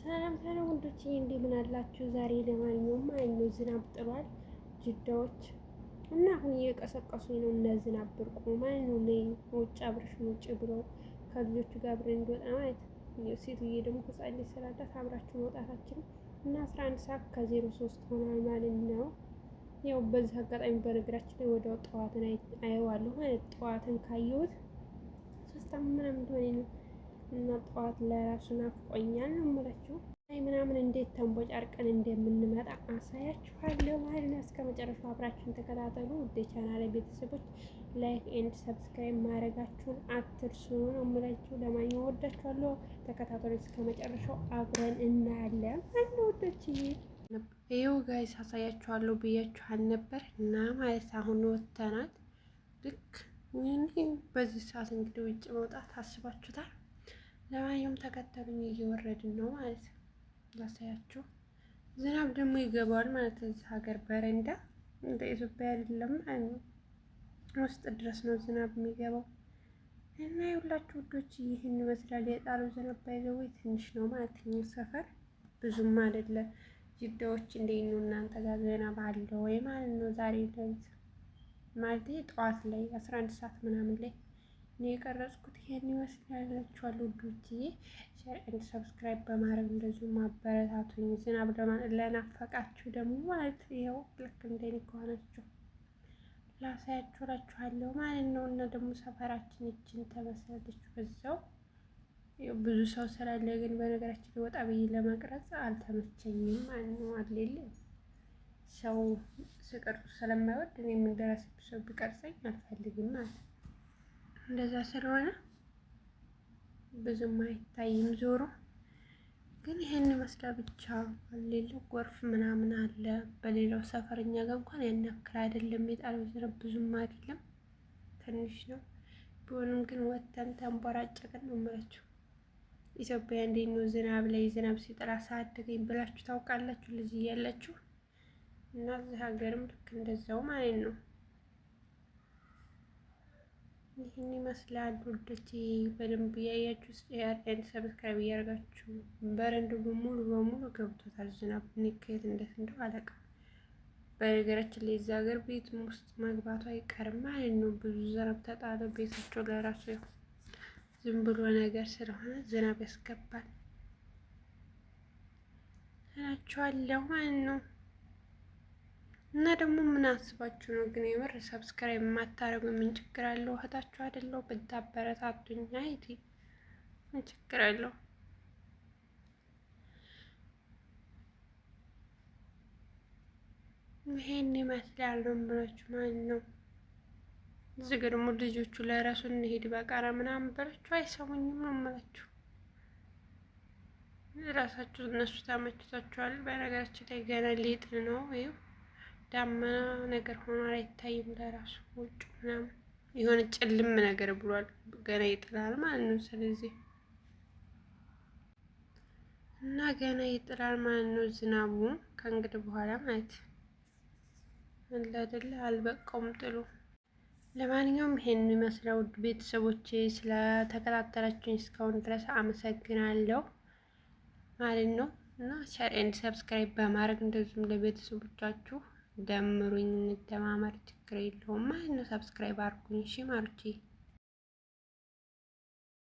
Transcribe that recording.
ሰላም ሰላም ወንዶች እንደምን አላችሁ? ዛሬ ለማንኛውም አይነው ዝናብ ጥሏል ጅዳዎች እና አሁን እየቀሰቀሱኝ ነው። እና ዝናብ ብርቁ ማለት ነው። ነይ ውጭ አብረሽን ውጭ ብለው ከልጆቹ ጋር አብረን እንድወጣ ማለት ሴትዬ ደግሞ ህፃን ልጅ ስላላት አብራችሁ መውጣታችን እና 11 ሰዓት ከ03 ሆኗል ማለት ነው። ያው በዚህ አጋጣሚ በነገራችን ላይ ወዲያው ጠዋትን አየዋለሁ ማለት ጠዋትን ካየሁት 3 ዓመት ምናምን እንደሆነ ነው። እና ጠዋት ለራሱ ናፍቆኛል ነው የምላችሁ። አይ ምናምን እንዴት ተንቦጫርቀን እንደምንመጣ አሳያችኋለሁ ማለት ነው። እስከ መጨረሻው አብራችሁን ተከታተሉ። ውድ የቻናሌ ቤተሰቦች ላይክ ኤንድ ሰብስክራይብ ማድረጋችሁን አትርሱ ነው የምላችሁ። ለማንኛውም ወዳችኋለሁ፣ ተከታተሉ እስከ መጨረሻው አብረን እናያለን ማለት ነው። ወዶችዬ ይኸው ጋይስ አሳያችኋለሁ ብያችኋል ነበር እና ማለት አሁን ወጥተናል። ልክ በዚህ ሰዓት እንግዲህ ውጭ መውጣት አስባችሁታል። ለማንኛውም ተከተሉኝ፣ እየወረድን ነው ማለት ነው። ላሳያችሁ። ዝናብ ደግሞ ይገባዋል ማለት እዚህ ሀገር በረንዳ እንደ ኢትዮጵያ አይደለም ማለት ነው። ውስጥ ድረስ ነው ዝናብ የሚገባው እና የሁላችሁ ውዶች ይህን ይመስላል። የጣለው ዝናብ ባይዘው ትንሽ ነው ማለት ነው። ሰፈር ብዙም አይደለም። ጅዳዎች እንዴት ነው እናንተ ጋር ዝናብ አለ ወይ ማለት ነው? ዛሬ ሌሊት ማለት ጠዋት ላይ 11 ሰዓት ምናምን ላይ እኔ የቀረጽኩት ይሄን ይመስላችኋል ውዶችዬ። ሼር ኤንድ ሰብስክራይብ በማድረግ እንደዚሁ ማበረታቱኝ። ዝናብ ለናፈቃችሁ ደግሞ ማለት ይኸው ልክ እንደኔ ከሆናችሁ ላሳያችሁ እላችኋለሁ ማለት ነው። እና ደግሞ ሰፈራችን እችን ተመሰለች በዛው ብዙ ሰው ስላለ ግን በነገራችን ላይ ወጣ ብዬ ለመቅረጽ አልተመቸኝም ማለት ነው። አሌለ ሰው ስቀርጹ ስለማይወድ እኔ የምንደረስብ ሰው ቢቀርጸኝ አልፈልግም ማለት ነው። እንደዛ ስለሆነ ብዙም አይታይም። ዞሮ ግን ይሄን ይመስላል ብቻ። ሌላው ጎርፍ ምናምን አለ በሌላው ሰፈርኛ ጋር እንኳን ያን ያክል አይደለም። የጣለው ዝናብ ብዙም አይደለም፣ ትንሽ ነው። ቢሆንም ግን ወተን ተንቦራጨቅን ነው የምላችሁ። ኢትዮጵያ እንዴት ነው ዝናብ ላይ ዝናብ ሲጥል አሳደገኝ ብላችሁ ታውቃላችሁ ልጅ እያላችሁ? እና እዚህ ሀገርም ልክ እንደዛው ማለት ነው። ይህን ይመስላል ውዶቼ። በደንብ እያያችሁ ሼር ኤንድ ሰብስክራይብ እያደረጋችሁ በረንዳው ሙሉ በሙሉ ገብቶታል ዝናብ። እኔ ከየት እንደት እንደው አላውቅም። በነገራችን ላይ እዛ ሀገር ቤት ውስጥ መግባቱ አይቀርም ማለት ነው። ብዙ ዝናብ ተጣለ። ቤታቸው ለራሱ ያው ዝም ብሎ ነገር ስለሆነ ዝናብ ያስገባል እላችኋለሁ ማለት ነው። እና ደግሞ ምን አስባችሁ ነው ግን የምር ሰብስክራይብ የማታደርጉ? ምን ችግር አለው? እህታችሁ አይደለሁ ብታበረታቱኝ። አይቲ ምን ችግር አለው? ይሄን ይመስላል ነው ብላችሁ ማለት ነው። እዚህ ጋር ደግሞ ልጆቹ ለራሱ እንሄድ በቃራ ምናምን ብላችሁ አይሰሙኝም ነው የምላችሁ። ራሳችሁ እነሱ ተመችቷቸዋል። በነገራችን ላይ ገና ሊጥል ነው ይኸው ዳመና ነገር ሆኖ አይታይም። ለራሱ ውጭ ምናምን የሆነ ጭልም ነገር ብሏል። ገና ይጥላል ማለት ነው። ስለዚህ እና ገና ይጥላል ማለት ነው ዝናቡ ከእንግዲህ በኋላ ማለት አይደለ? አልበቃውም ጥሉ። ለማንኛውም ይሄን ይመስላል ውድ ቤተሰቦቼ። ስለተከታተላችሁኝ እስካሁን ድረስ አመሰግናለሁ ማለት ነው። እና ሼር ኤንድ ሰብስክራይብ በማድረግ እንደዚሁም ለቤተሰቦቻችሁ ደምሩኝ፣ እንደማመር ችግር የለውም ማለት ነው። ሰብስክራይብ አድርጉኝ እሺ ማርቼ።